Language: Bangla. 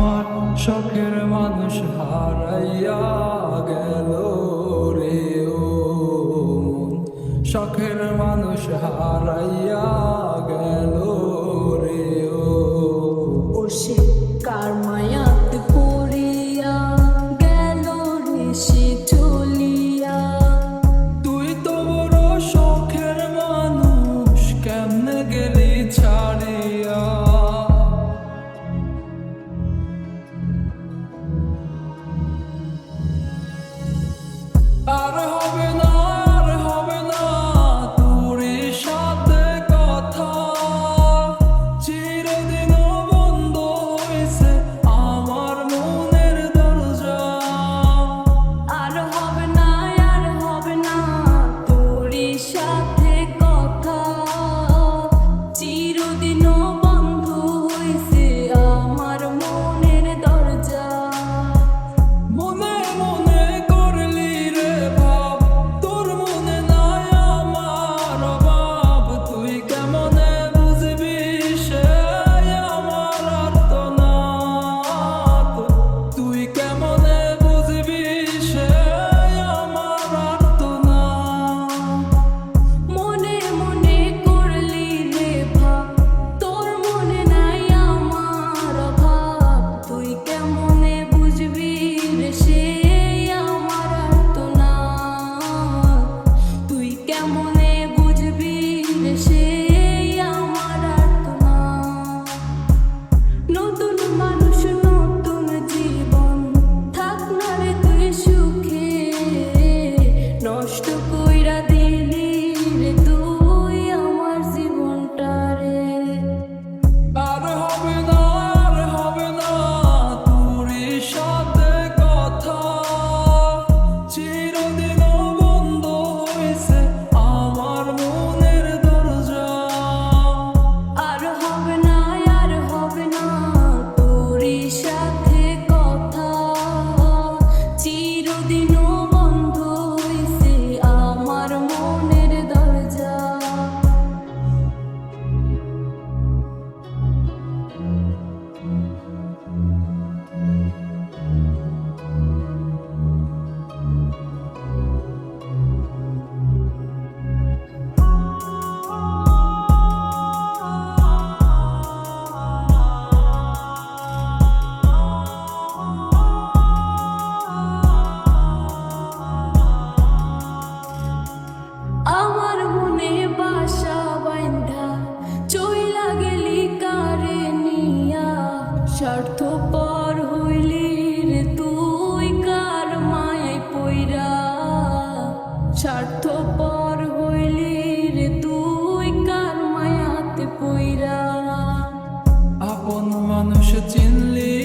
আমার শখের মানুষ হারাইয়া গেল রে ও মন, শখের মানুষ হারাইয়া গেল রে ও। ও সে কার মায়াতে পড়িয়া গেল রে সে চলিয়া। তুই তো বড় শখের মানুষ, কেমনে গেলি ছাড়িয়া। আর হবে না, আর হবে না তোর সাথে কথা, চিরদিন বন্ধ হয়েছে আমার মনের দরজা। আর হবে না, আর হবে না তোর সাথে কথা, চিরদিনও বন্ধ হয়েছে আমার মনের দরজা। মনে মনে করলি রে ভাব, তোর মনে নাই আমার অভাব। তুই কেমনে বুঝবি সে আমার আর্তনাদ, তুই কেমনে বুঝবি সে আমার আর্তনাদ। মনে মনে করলি রে ভাব, তোর মনে নাই আমার অভাব। তুই কেমনে বুঝবি রে সে আমার আর্তনাদ, তুই কেমনে বুঝবি রে সে আমার আর্তনাদ। নতুন মানুষ নতুন জীবন, থাক না রে তুই সুখে, নষ্ট কইরা দিলি রে তুই আমার জীবনটা রে। আর হবে না, আর হবে না তোর সাথে কথা, চিরদিন বন্ধ হয়েছে আমার মনের দরজা। আর হবে না, আর হবে না তোর সাথে কথা, চিরদিনও বন্ধ হইছে আমার মনের দরজা। আমার মনে বাসা বাইন্ধা চইলা গেলি কারে নিয়া, স্বার্থপর হইলি রে তুই কার মায়ায় পইরা। স্বার্থপর হইলি রে তুই কার মায়াতে পইরা। আপন মানুষ চিনলি